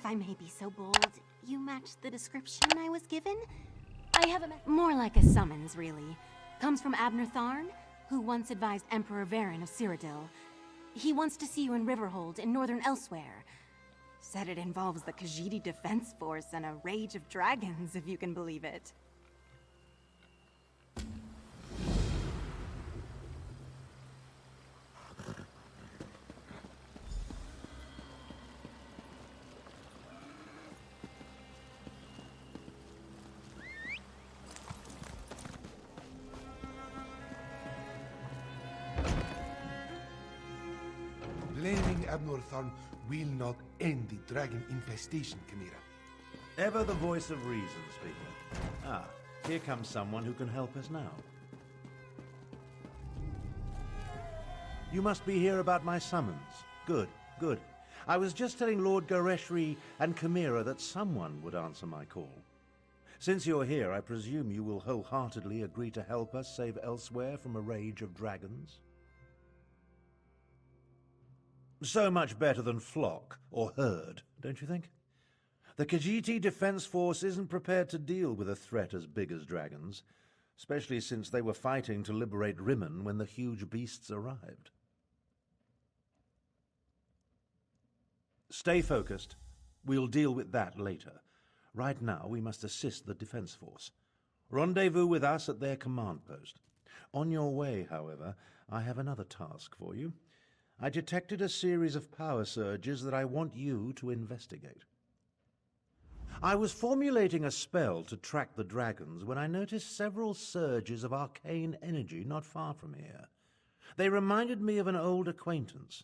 If I may be so bold, you match the description I was given? I have a more like a summons, really. Comes from Abner Tharn, who once advised Emperor Varen of Cyrodiil. He wants to see you in Riverhold in northern Elsweyr. Said it involves the Khajiit Defense Force and a rage of dragons, if you can believe it. Blaming Abner Tharn will not end the dragon infestation, Chimera. Ever the voice of reason speaking. Ah, here comes someone who can help us now. You must be here about my summons. Good, good. I was just telling Lord Gareshri and Chimera that someone would answer my call. Since you're here, I presume you will wholeheartedly agree to help us save Elsweyr from a rage of dragons? So much better than flock or herd, don't you think? The Khajiit Defense Force isn't prepared to deal with a threat as big as dragons, especially since they were fighting to liberate Rimmon when the huge beasts arrived. Stay focused. We'll deal with that later. Right now, we must assist the Defense Force. Rendezvous with us at their command post. On your way, however, I have another task for you. I detected a series of power surges that I want you to investigate. I was formulating a spell to track the dragons when I noticed several surges of arcane energy not far from here. They reminded me of an old acquaintance.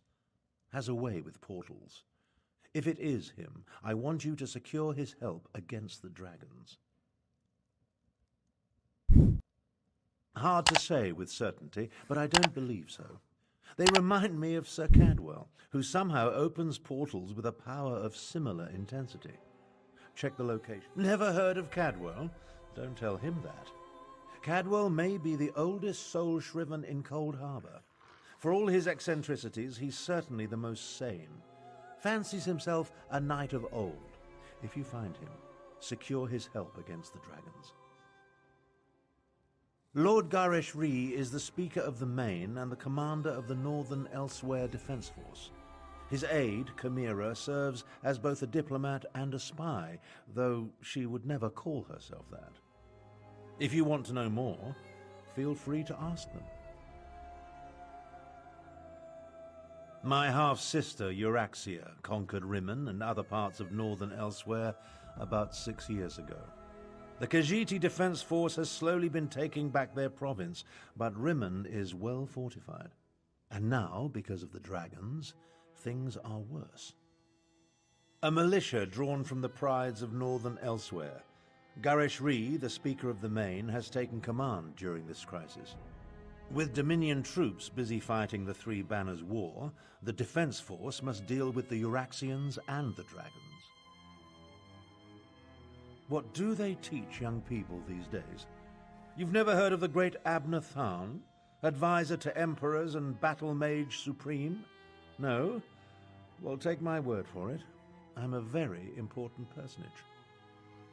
Has a way with portals. If it is him, I want you to secure his help against the dragons. Hard to say with certainty, but I don't believe so. They remind me of Sir Cadwell, who somehow opens portals with a power of similar intensity. Check the location. Never heard of Cadwell? Don't tell him that. Cadwell may be the oldest soul-shriven in Cold Harbor. For all his eccentricities, he's certainly the most sane. Fancies himself a knight of old. If you find him, secure his help against the dragons. Lord Gareshri is the Speaker of the Main and the commander of the Northern Elsweyr Defense Force. His aide, Chimera, serves as both a diplomat and a spy, though she would never call herself that. If you want to know more, feel free to ask them. My half-sister, Euraxia, conquered Rimmon and other parts of northern Elsweyr about 6 years ago. The Khajiit Defense Force has slowly been taking back their province, but Rimmon is well fortified. And now, because of the dragons, things are worse. A militia drawn from the prides of northern Elsweyr. Gareshri, the Speaker of the Main, has taken command during this crisis. With Dominion troops busy fighting the Three Banners War, the Defense Force must deal with the Euraxians and the dragons. What do they teach young people these days? You've never heard of the great Abner Tharn, advisor to emperors and battle mage supreme? No? Well, take my word for it. I'm a very important personage.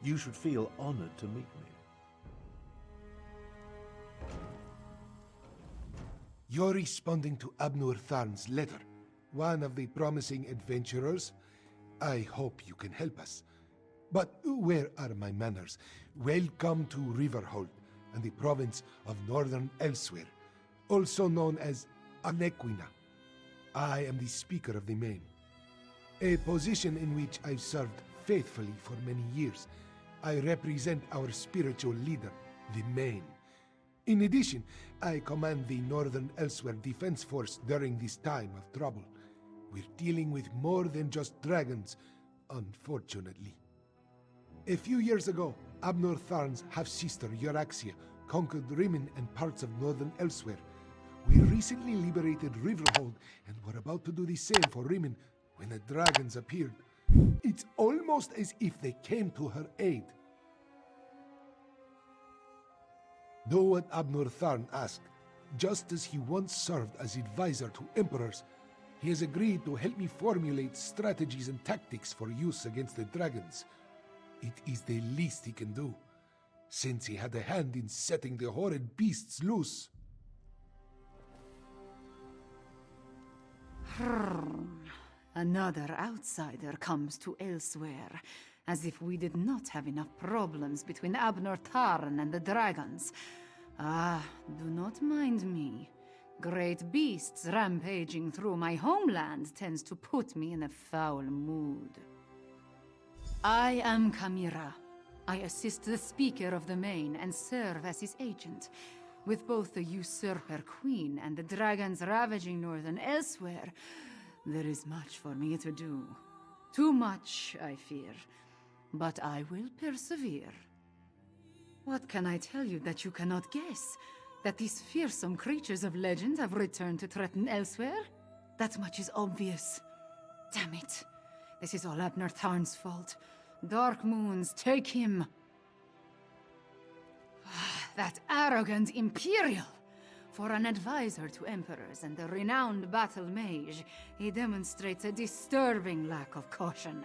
You should feel honored to meet me. You're responding to Abner Tharn's letter, one of the promising adventurers. I hope you can help us. But where are my manners? Welcome to Riverhold and the province of Northern Elsweyr, also known as Anequina. I am the Speaker of the Main, a position in which I've served faithfully for many years. I represent our spiritual leader, the Main. In addition, I command the Northern Elsweyr Defense Force during this time of trouble. We're dealing with more than just dragons, unfortunately. A few years ago, Abner Tharn's half-sister Euraxia conquered Rimmon and parts of northern Elsweyr. We recently liberated Riverhold and were about to do the same for Rimmon when the dragons appeared. It's almost as if they came to her aid. Do what Abner Tharn asked. Just as he once served as advisor to emperors, He has agreed to help me formulate strategies and tactics for use against the dragons. It is the least he can do, since he had a hand in setting the horrid beasts loose. Another outsider comes to Elsweyr, as if we did not have enough problems between Abnor Tarn and the dragons. Ah, do not mind me. Great beasts rampaging through my homeland tends to put me in a foul mood. I am Kamira. I assist the Speaker of the Main and serve as his agent. With both the usurper queen and the dragons ravaging northern Elsweyr, there is much for me to do. Too much, I fear. But I will persevere. What can I tell you that you cannot guess? That these fearsome creatures of legend have returned to threaten Elsweyr? That much is obvious. Damn it. This is all Abner Tharn's fault. Dark Moons, take him! That arrogant Imperial! For an advisor to emperors and a renowned battle mage, he demonstrates a disturbing lack of caution.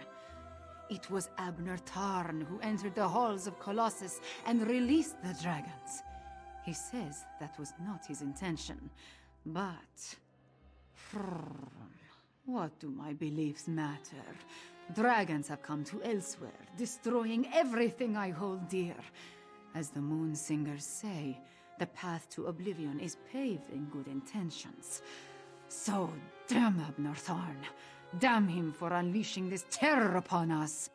It was Abner Tarn who entered the halls of Colossus and released the dragons. He says that was not his intention, but... what do my beliefs matter? Dragons have come to Elsweyr, destroying everything I hold dear. As the Moon Singers say, the path to oblivion is paved in good intentions. So, damn Abner Tharn. Damn him for unleashing this terror upon us.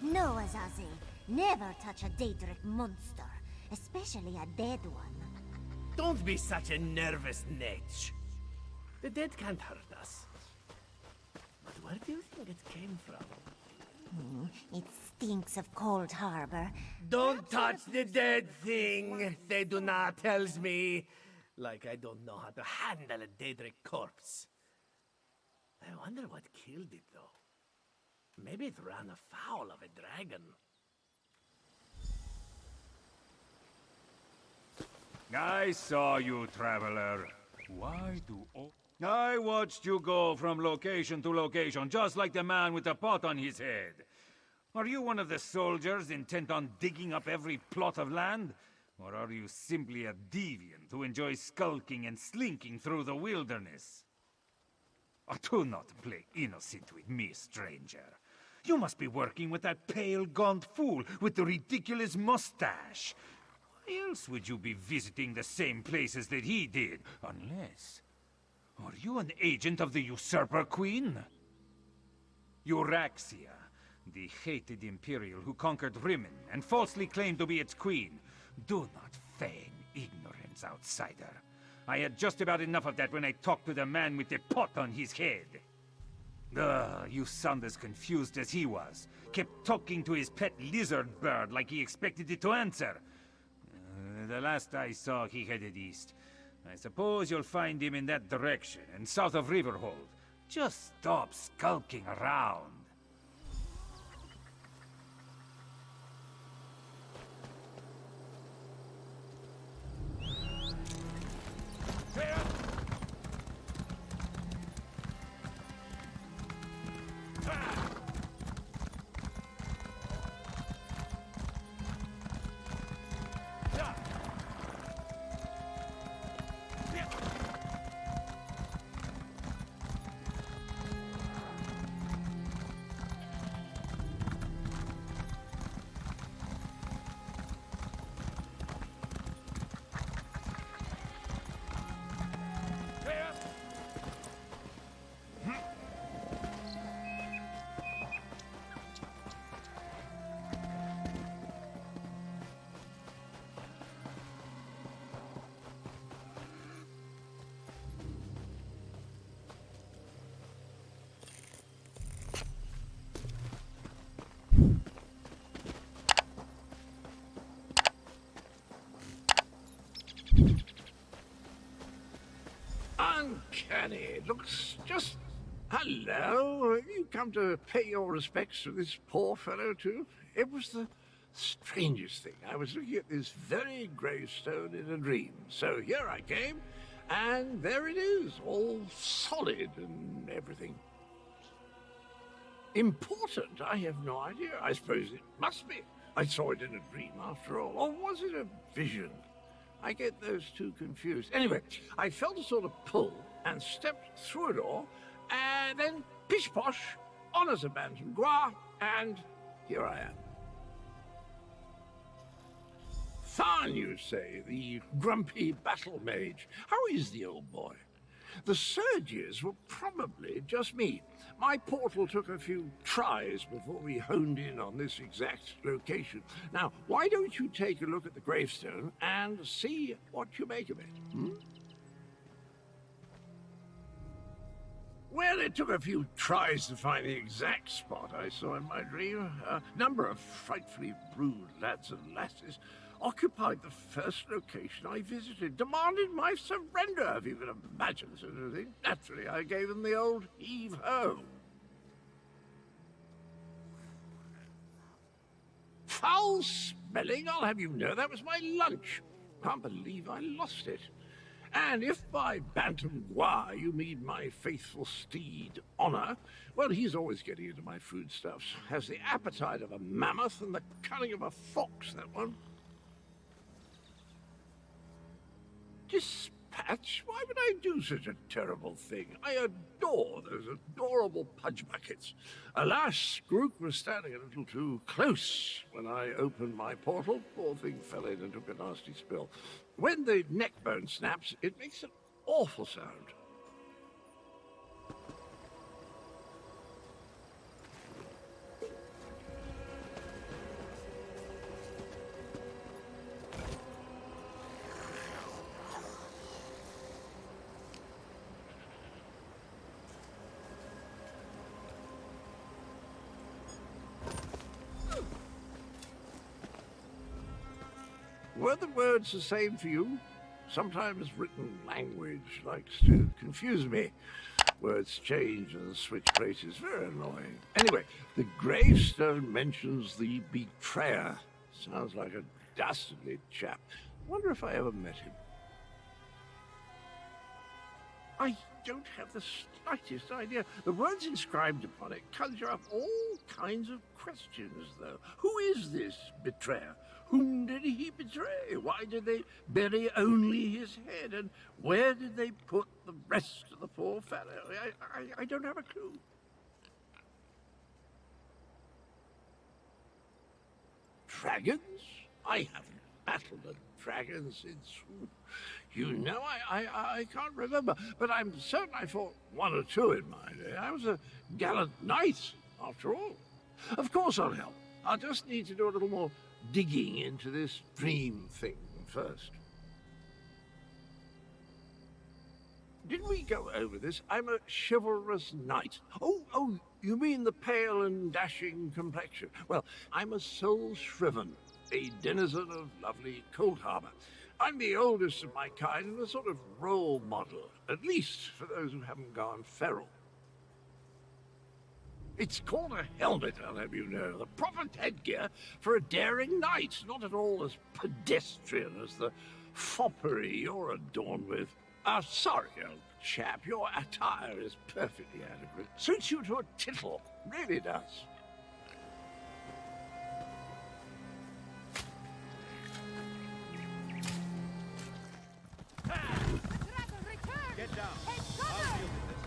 No, Azazi. Never touch a Daedric monster, especially a dead one. Don't be such a nervous netch. The dead can't hurt us. But where do you think it came from? It stinks of Cold Harbor. Don't touch the dead thing, they do not tells me. Like I don't know how to handle a Daedric corpse. I wonder what killed it, though. Maybe it ran afoul of a dragon. I saw you, traveler. Why do all... I watched you go from location to location, just like the man with the pot on his head. Are you one of the soldiers intent on digging up every plot of land? Or are you simply a deviant who enjoys skulking and slinking through the wilderness? Oh, do not play innocent with me, stranger. You must be working with that pale, gaunt fool with the ridiculous mustache. Why else would you be visiting the same places that he did? Unless... Are you an agent of the Usurper Queen? Euraxia, the hated Imperial who conquered Rimmon and falsely claimed to be its queen. Do not feign ignorance, outsider. I had just about enough of that when I talked to the man with the pot on his head. You sound as confused as he was. Kept talking to his pet lizard bird like he expected it to answer. The last I saw, he headed east. I suppose you'll find him in that direction, and south of Riverhold. Just stop skulking around. Uncanny. It looks just... Hello? Have you come to pay your respects to this poor fellow, too? It was the strangest thing. I was looking at this very gravestone in a dream. So here I came, and there it is, all solid and everything. Important? I have no idea. I suppose it must be. I saw it in a dream, after all. Or was it a vision? I get those two confused. Anyway, I felt a sort of pull and stepped through a door, and then pish-posh, honours a bantam gua, and here I am. Tharn, you say, the grumpy battle mage. How is the old boy? The surges were probably just me. My portal took a few tries before we honed in on this exact location. Now, why don't you take a look at the gravestone and see what you make of it? Well, it took a few tries to find the exact spot I saw in my dream. A number of frightfully rude lads and lasses occupied the first location I visited, demanded my surrender, if you can imagine such a thing. Naturally, I gave them the old heave-ho. Foul smelling, I'll have you know, that was my lunch. Can't believe I lost it. And if by bantam gua you mean my faithful steed, Honor, well, he's always getting into my foodstuffs. Has the appetite of a mammoth and the cunning of a fox, that one. Dispatch? Why would I do such a terrible thing? I adore those adorable pudge buckets. Alas, Grook was standing a little too close when I opened my portal. Poor thing fell in and took a nasty spill. When the neck bone snaps, it makes an awful sound. Were the words the same for you? Sometimes written language likes to confuse me. Words change and switch places. Very annoying. Anyway, the gravestone mentions the betrayer. Sounds like a dastardly chap. Wonder if I ever met him. I don't have the slightest idea. The words inscribed upon it conjure up all kinds of questions, though. Who is this betrayer? Whom did he betray? Why did they bury only his head? And where did they put the rest of the poor fellow? I don't have a clue. Dragons? I haven't battled a dragon since... You know, I can't remember, but I'm certain I fought one or two in my day. I was a gallant knight, after all. Of course I'll help. I'll just need to do a little more digging into this dream thing first. Didn't we go over this? I'm a chivalrous knight. Oh, you mean the pale and dashing complexion? Well, I'm a soul shriven, a denizen of lovely Cold Harbor. I'm the oldest of my kind and a sort of role model, at least for those who haven't gone feral. It's called a helmet, I'll have you know, the proper headgear for a daring knight, not at all as pedestrian as the foppery you're adorned with. Sorry, old chap, your attire is perfectly adequate. Suits you to a tittle, really does. Get down. I'll deal with this.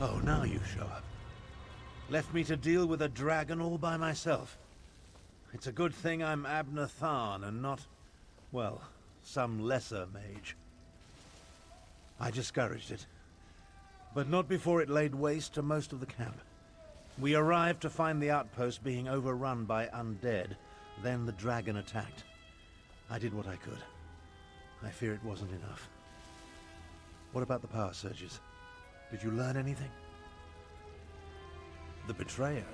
Oh, now you show up. Left me to deal with a dragon all by myself. It's a good thing I'm Abner Tharn and not, well, some lesser mage. I discouraged it, but not before it laid waste to most of the camp. We arrived to find the outpost being overrun by undead, then the dragon attacked. I did what I could. I fear it wasn't enough. What about the power surges? Did you learn anything? The betrayer.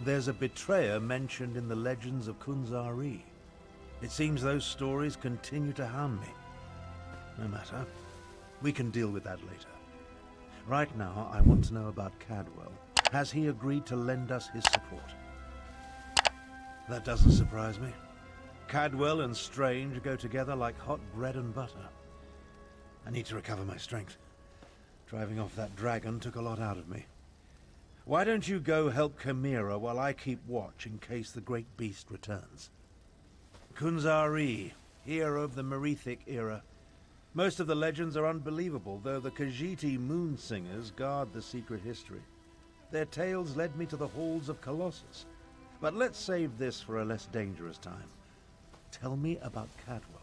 There's a betrayer mentioned in the legends of Kunzari. It seems those stories continue to harm me. No matter. We can deal with that later. Right now, I want to know about Cadwell. Has he agreed to lend us his support? That doesn't surprise me. Cadwell and Strange go together like hot bread and butter. I need to recover my strength. Driving off that dragon took a lot out of me. Why don't you go help Chimera while I keep watch in case the great beast returns? Kunzari, hero of the Merethic era. Most of the legends are unbelievable, though the Khajiiti moon singers guard the secret history. Their tales led me to the halls of Colossus. But let's save this for a less dangerous time. Tell me about Cadwell.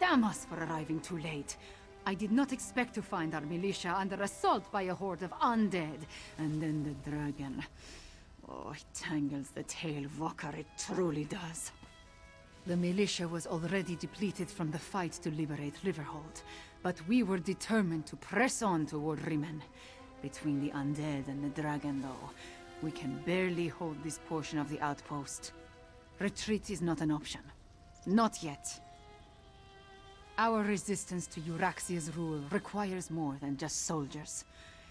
Damn us for arriving too late. I did not expect to find our militia under assault by a horde of undead. And then the dragon. Oh, it tangles the tail, Walker, it truly does. The militia was already depleted from the fight to liberate Riverhold, but we were determined to press on toward Rimen. Between the undead and the dragon, though, we can barely hold this portion of the outpost. Retreat is not an option. Not yet. Our resistance to Euraxia's rule requires more than just soldiers.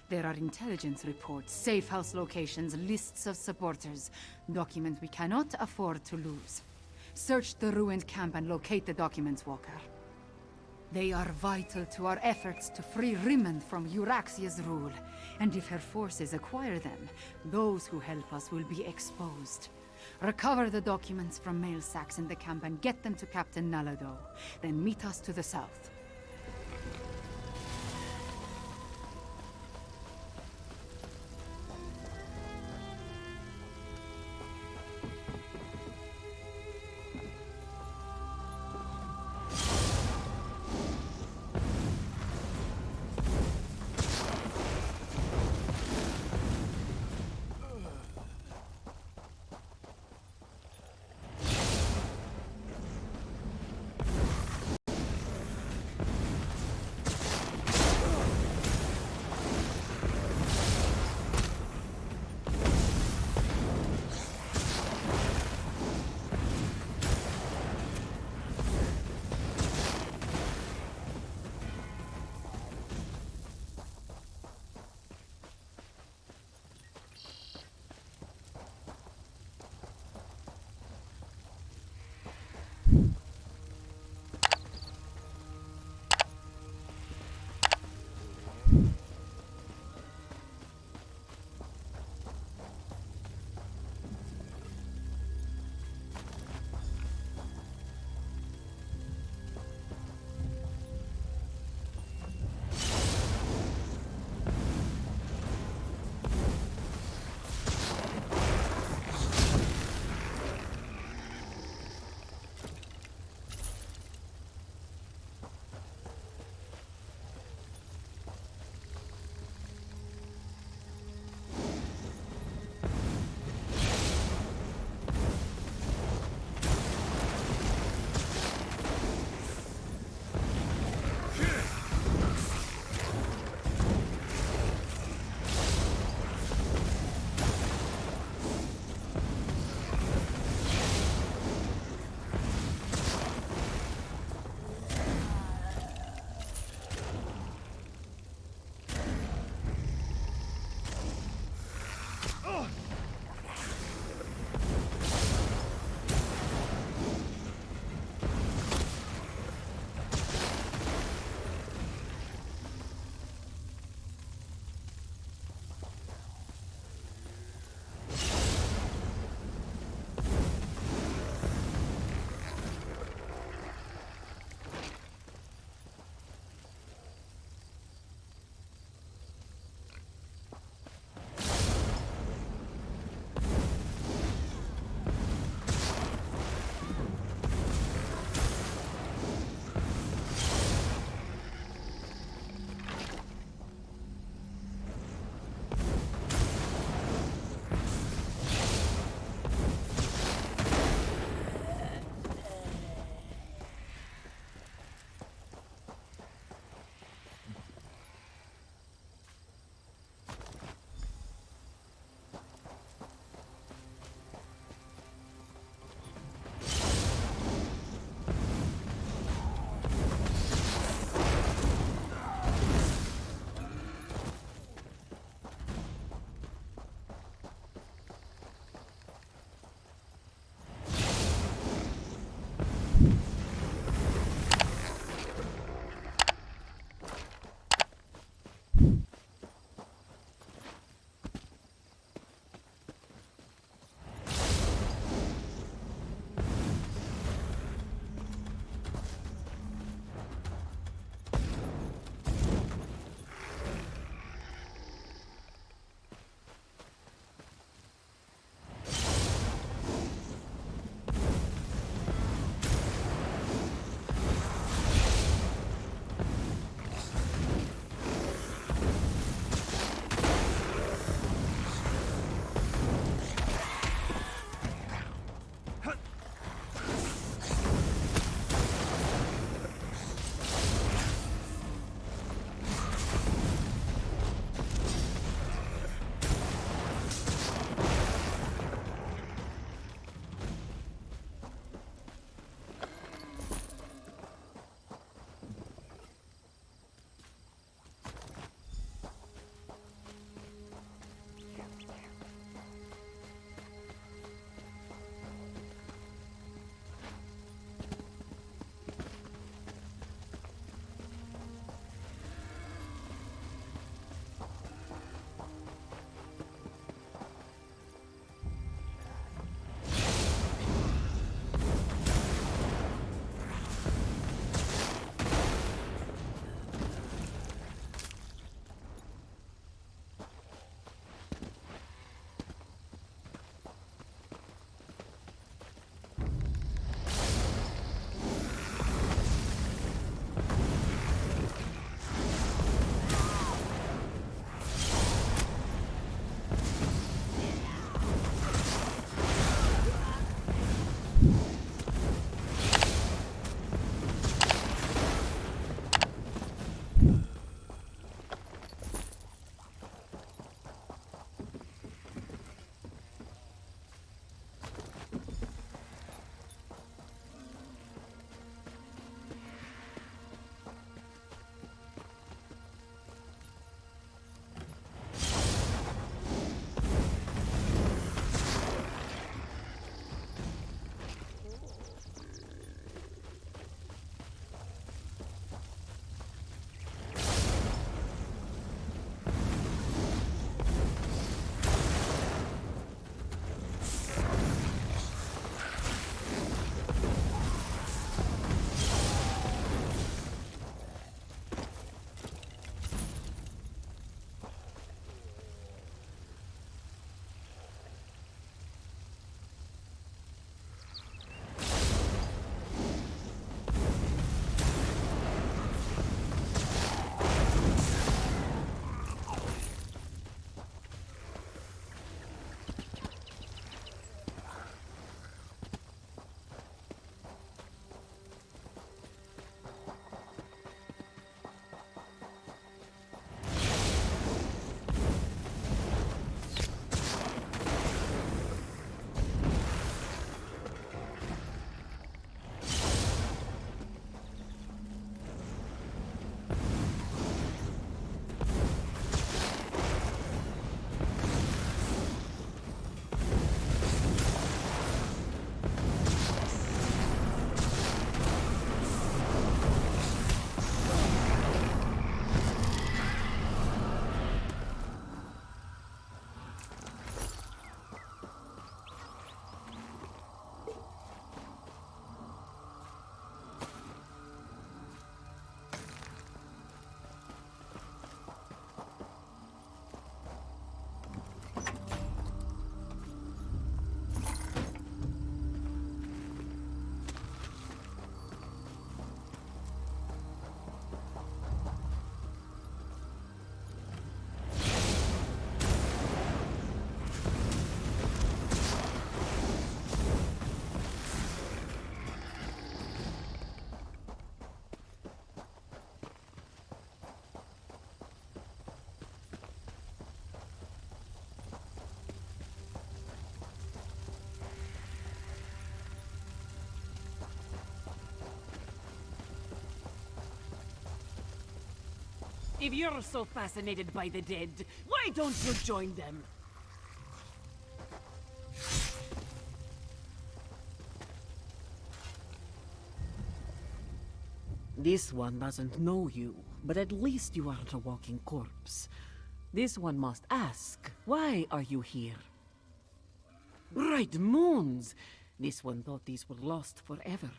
There are intelligence reports, safe house locations, lists of supporters, documents we cannot afford to lose. Search the ruined camp and locate the documents, Walker. They are vital to our efforts to free Rimen from Euraxia's rule, and if her forces acquire them, those who help us will be exposed. Recover the documents from mail sacks in the camp and get them to Captain Nalado. Then meet us to the south. If you're so fascinated by the dead, why don't you join them? This one doesn't know you, but at least you aren't a walking corpse. This one must ask, why are you here? Bright moons! This one thought these were lost forever.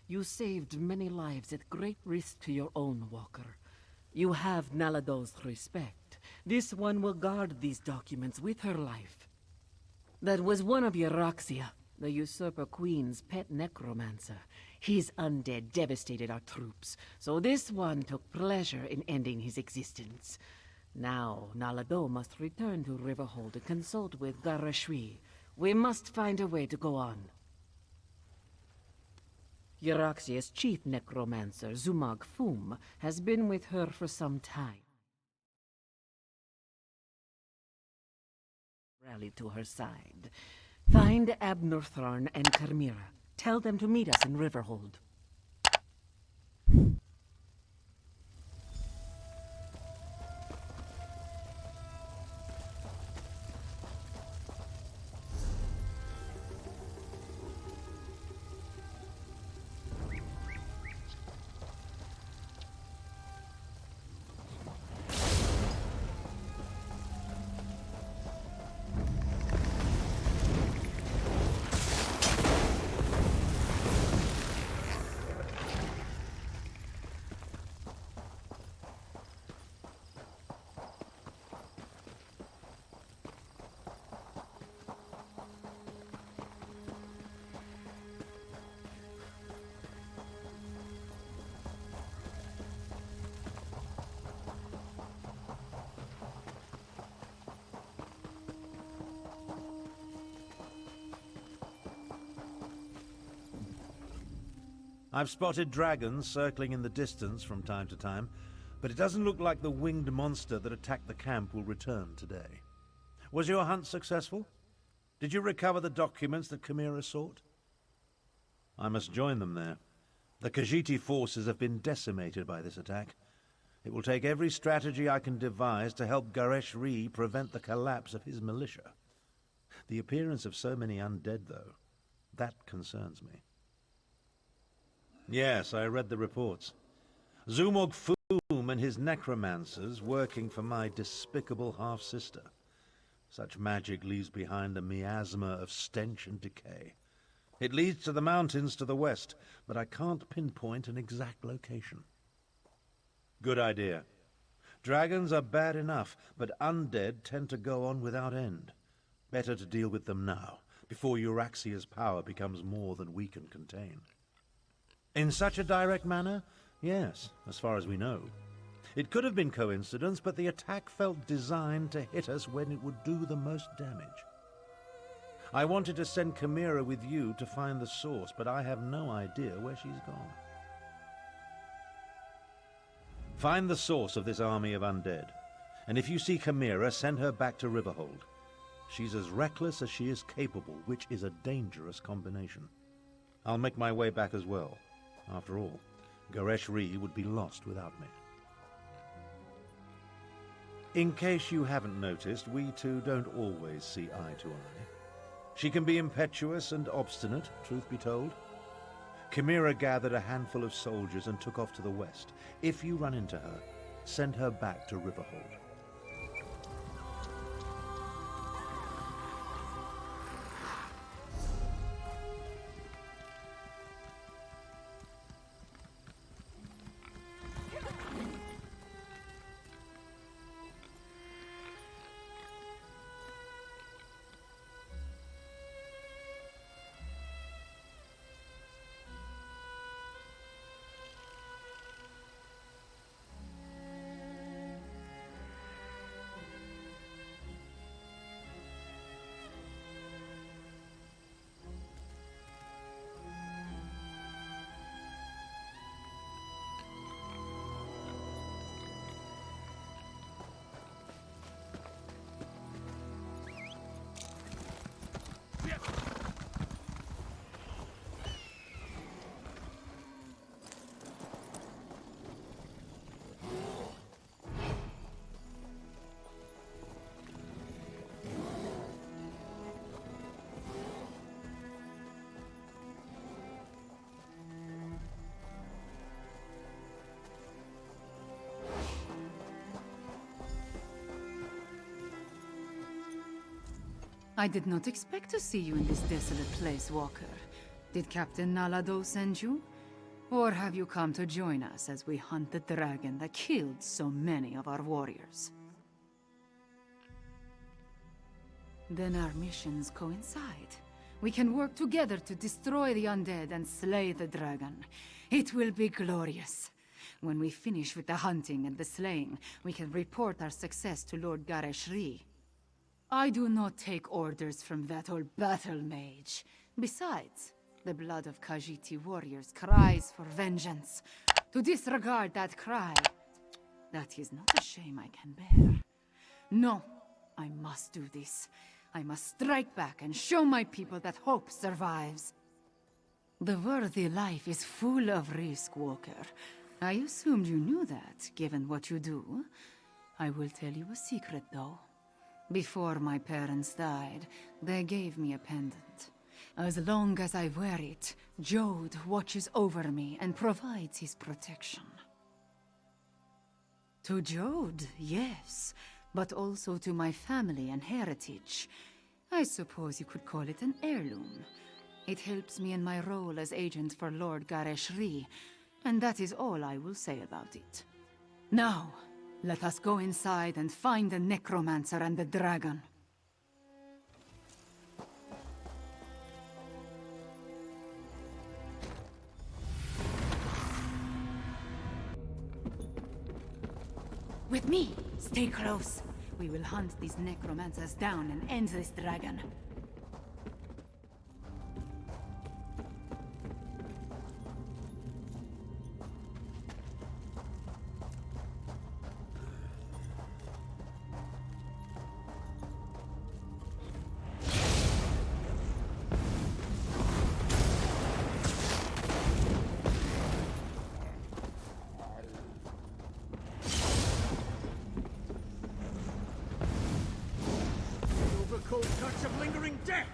You saved many lives at great risk to your own walker. You have Nalado's respect. This one will guard these documents with her life. That was one of Euraxia, the usurper queen's pet necromancer. His undead devastated our troops, so this one took pleasure in ending his existence. Now, Nalado must return to Riverhold to consult with Garashri. We must find a way to go on. Euraxia's chief necromancer, Zumag Fum, has been with her for some time. Rally to her side. Find Abnortharn and Carmira. Tell them to meet us in Riverhold. I've spotted dragons circling in the distance from time to time, but it doesn't look like the winged monster that attacked the camp will return today. Was your hunt successful? Did you recover the documents that Chimera sought? I must join them there. The Khajiit forces have been decimated by this attack. It will take every strategy I can devise to help Garesh-Ri prevent the collapse of his militia. The appearance of so many undead, though, that concerns me. Yes, I read the reports. Zumog Fum and his necromancers working for my despicable half-sister. Such magic leaves behind a miasma of stench and decay. It leads to the mountains to the west, but I can't pinpoint an exact location. Good idea. Dragons are bad enough, but undead tend to go on without end. Better to deal with them now, before Euraxia's power becomes more than we can contain. In such a direct manner? Yes, as far as we know. It could have been coincidence, but the attack felt designed to hit us when it would do the most damage. I wanted to send Chimera with you to find the source, but I have no idea where she's gone. Find the source of this army of undead, and if you see Chimera, send her back to Riverhold. She's as reckless as she is capable, which is a dangerous combination. I'll make my way back as well. After all, Garesh-Ri would be lost without me. In case you haven't noticed, we two don't always see eye to eye. She can be impetuous and obstinate, truth be told. Chimera gathered a handful of soldiers and took off to the west. If you run into her, send her back to Riverhold. I did not expect to see you in this desolate place, Walker. Did Captain Nalado send you? Or have you come to join us as we hunt the dragon that killed so many of our warriors? Then our missions coincide. We can work together to destroy the undead and slay the dragon. It will be glorious. When we finish with the hunting and the slaying, we can report our success to Lord Gareshri. I do not take orders from that old battle mage. Besides, the blood of Khajiiti warriors cries for vengeance. To disregard that cry, that is not a shame I can bear. No, I must do this. I must strike back and show my people that hope survives. The worthy life is full of risk, Walker. I assumed you knew that, given what you do. I will tell you a secret, though. Before my parents died, they gave me a pendant. As long as I wear it, Jode watches over me and provides his protection. To Jode, yes, but also to my family and heritage. I suppose you could call it an heirloom. It helps me in my role as agent for Lord Gareshri, and that is all I will say about it. Now, let us go inside and find the necromancer and the dragon. With me, stay close. We will hunt these necromancers down and end this dragon. Cold touch of lingering death!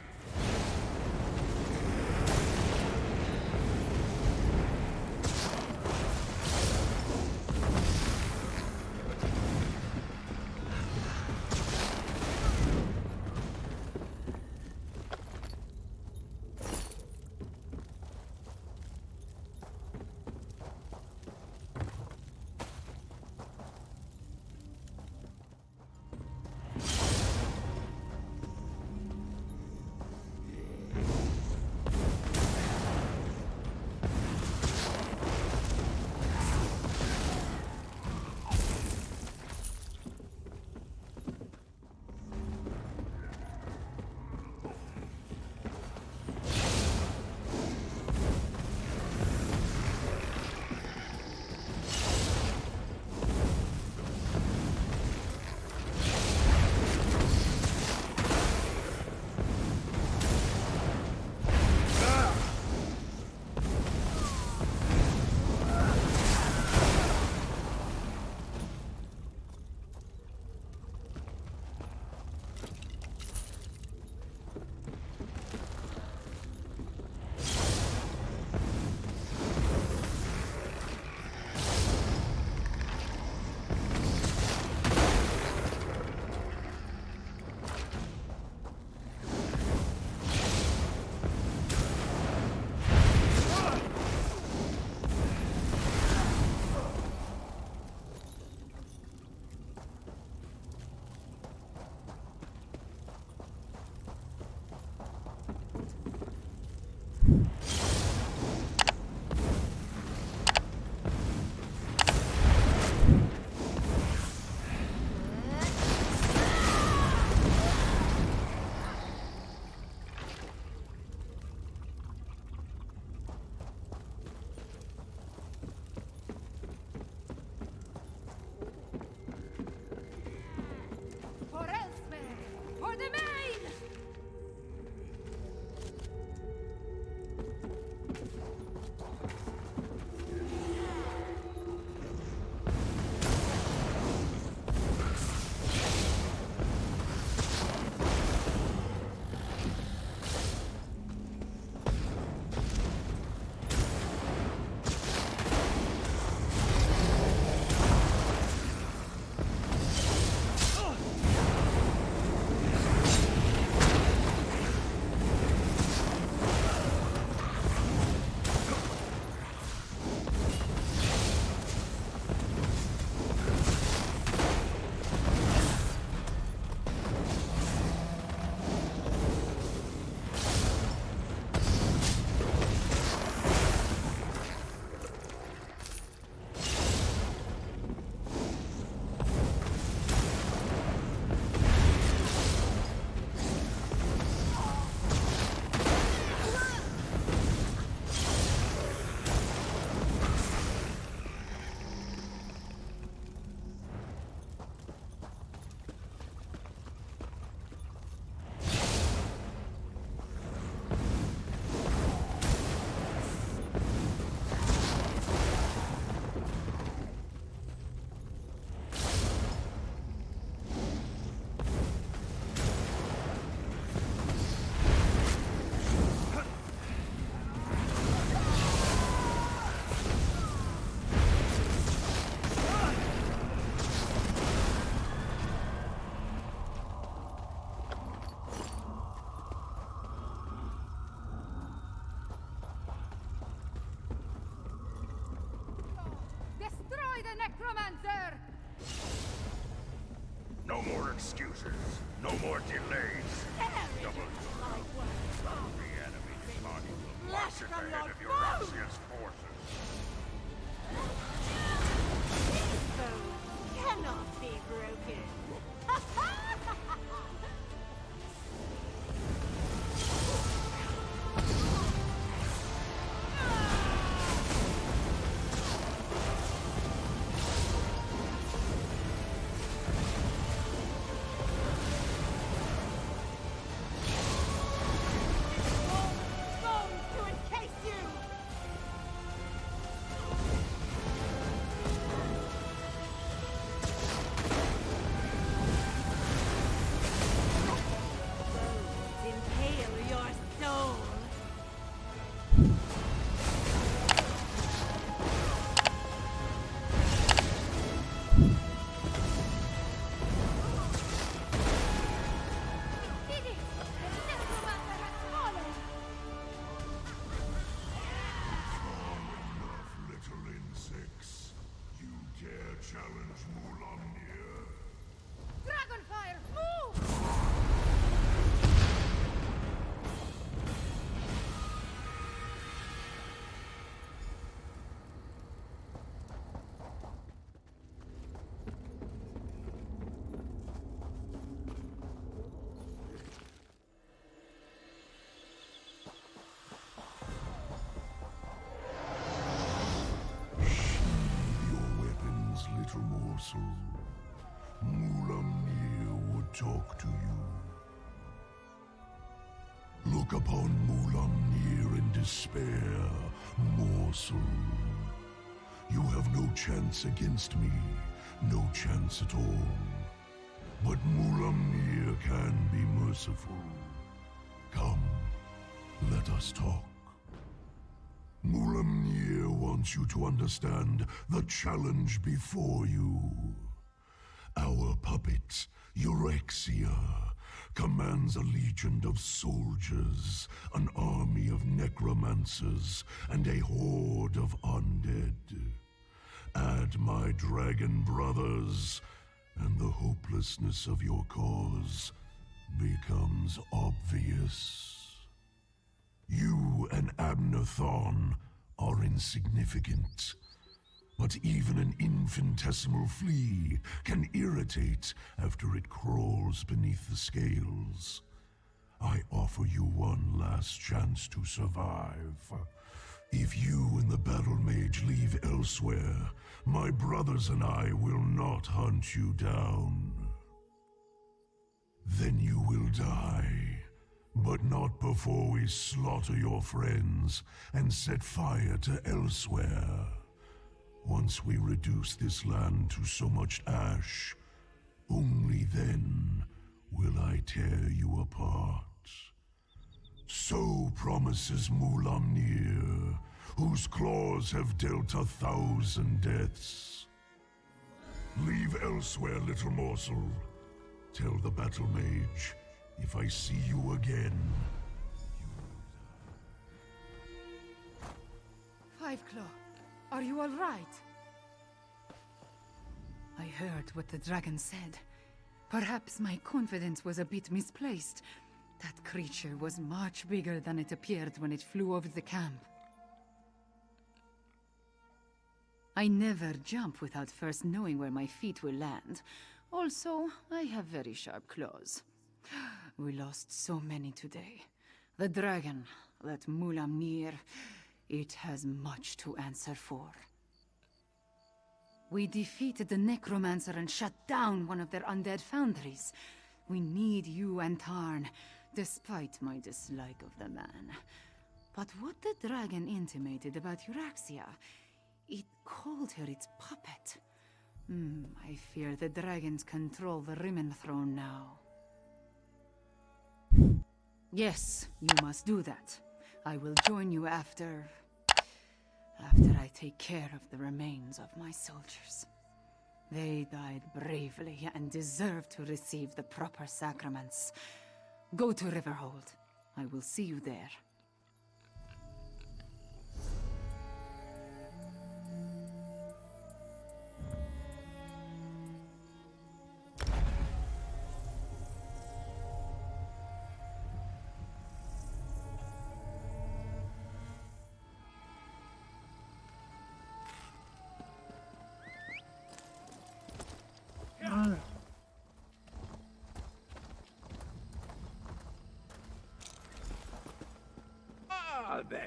necromancer! No more excuses. No more delays. Double the enemy target will march at the head of your Axia's forces. These bones cannot be broken. Bones to encase you! Impale your soul! Little insects, you dare challenge Mulamnir? Dragonfire, move! Your weapons, little morsel. Mulamnir would talk to you. Look upon Mulamnir in despair, morsel. You have no chance against me, no chance at all. But Mulamnir can be merciful. Come, let us talk. Mulamnir wants you to understand the challenge before you. Our puppet, Eurexia, commands a legion of soldiers, an army of necromancers, and a horde of undead. Add my dragon brothers, and the hopelessness of your cause becomes obvious. You and Abnerthorn are insignificant, but even an infinitesimal flea can irritate after it crawls beneath the scales. I offer you one last chance to survive. If you and the battle mage leave Elsweyr, my brothers and I will not hunt you down. Then you will die. But not before we slaughter your friends and set fire to Elsweyr. Once we reduce this land to so much ash, only then will I tear you apart. So promises Mulamnir, whose claws have dealt 1,000 deaths. Leave Elsweyr, little morsel. Tell the battle mage, if I see you again, Fiveclaw, are you all right? I heard what the dragon said. Perhaps my confidence was a bit misplaced. That creature was much bigger than it appeared when it flew over the camp. I never jump without first knowing where my feet will land. Also, I have very sharp claws. We lost so many today. The dragon, that Mulamnir, it has much to answer for. We defeated the necromancer and shut down one of their undead foundries. We need you and Tarn, despite my dislike of the man. But what the dragon intimated about Eurexia, it called her its puppet. I fear the dragons control the Rimmen throne now. Yes, you must do that. I will join you after I take care of the remains of my soldiers. They died bravely and deserve to receive the proper sacraments. Go to Riverhold. I will see you there.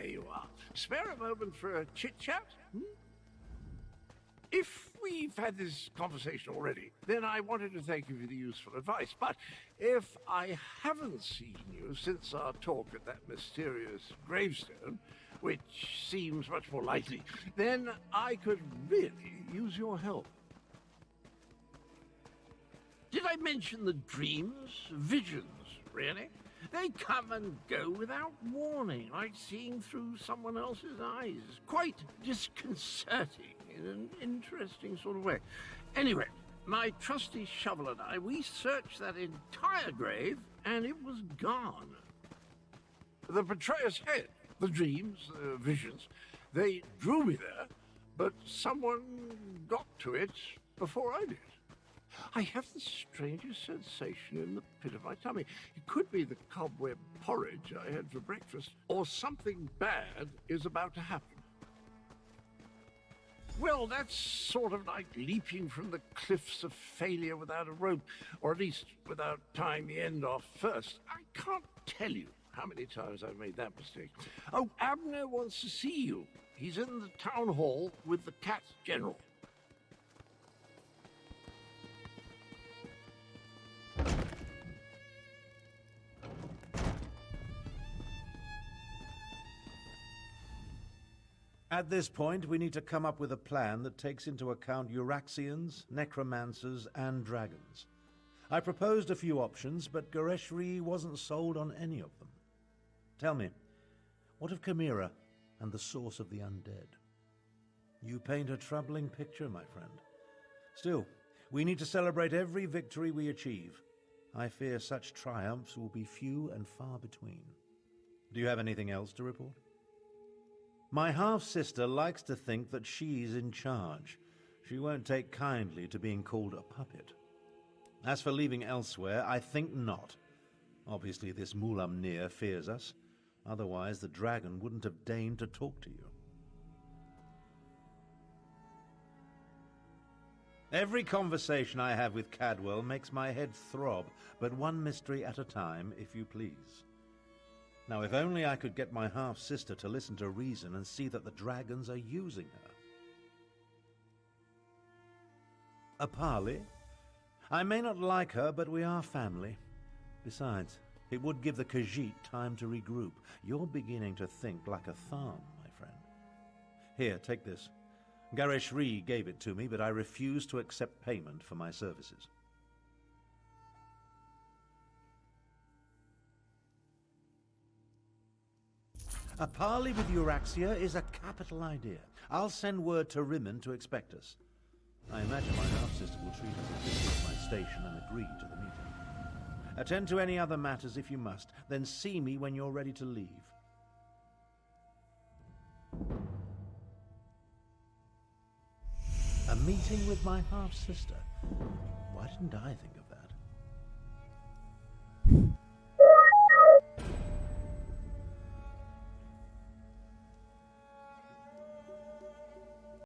there you are. Spare a moment for a chit-chat? If we've had this conversation already, then I wanted to thank you for the useful advice. But if I haven't seen you since our talk at that mysterious gravestone, which seems much more likely, then I could really use your help. Did I mention the dreams? Visions, really? They come and go without warning, like seeing through someone else's eyes. Quite disconcerting in an interesting sort of way. Anyway, my trusty shovel and I, we searched that entire grave, and it was gone. The betrayer's head, the dreams, the visions, they drew me there, but someone got to it before I did. I have the strangest sensation in the pit of my tummy. It could be the cobweb porridge I had for breakfast, or something bad is about to happen. Well, that's sort of like leaping from the cliffs of failure without a rope, or at least without tying the end off first. I can't tell you how many times I've made that mistake. Oh, Abner wants to see you. He's in the town hall with the cat general. At this point, we need to come up with a plan that takes into account Euraxians, necromancers, and dragons. I proposed a few options, but Gereshri wasn't sold on any of them. Tell me, what of Chimera and the source of the undead? You paint a troubling picture, my friend. Still, we need to celebrate every victory we achieve. I fear such triumphs will be few and far between. Do you have anything else to report? My half-sister likes to think that she's in charge. She won't take kindly to being called a puppet. As for leaving Elsweyr, I think not. Obviously, this Mulamnir fears us. Otherwise, the dragon wouldn't have deigned to talk to you. Every conversation I have with Cadwell makes my head throb, but one mystery at a time, if you please. Now, if only I could get my half-sister to listen to reason and see that the dragons are using her. Apali? I may not like her, but we are family. Besides, it would give the Khajiit time to regroup. You're beginning to think like a Tharn, my friend. Here, take this. Gereshri gave it to me, but I refuse to accept payment for my services. A parley with Euraxia is a capital idea. I'll send word to Rimmon to expect us. I imagine my half-sister will treat us as this is my station and agree to the meeting. Attend to any other matters if you must, then see me when you're ready to leave. A meeting with my half-sister? Why didn't I think of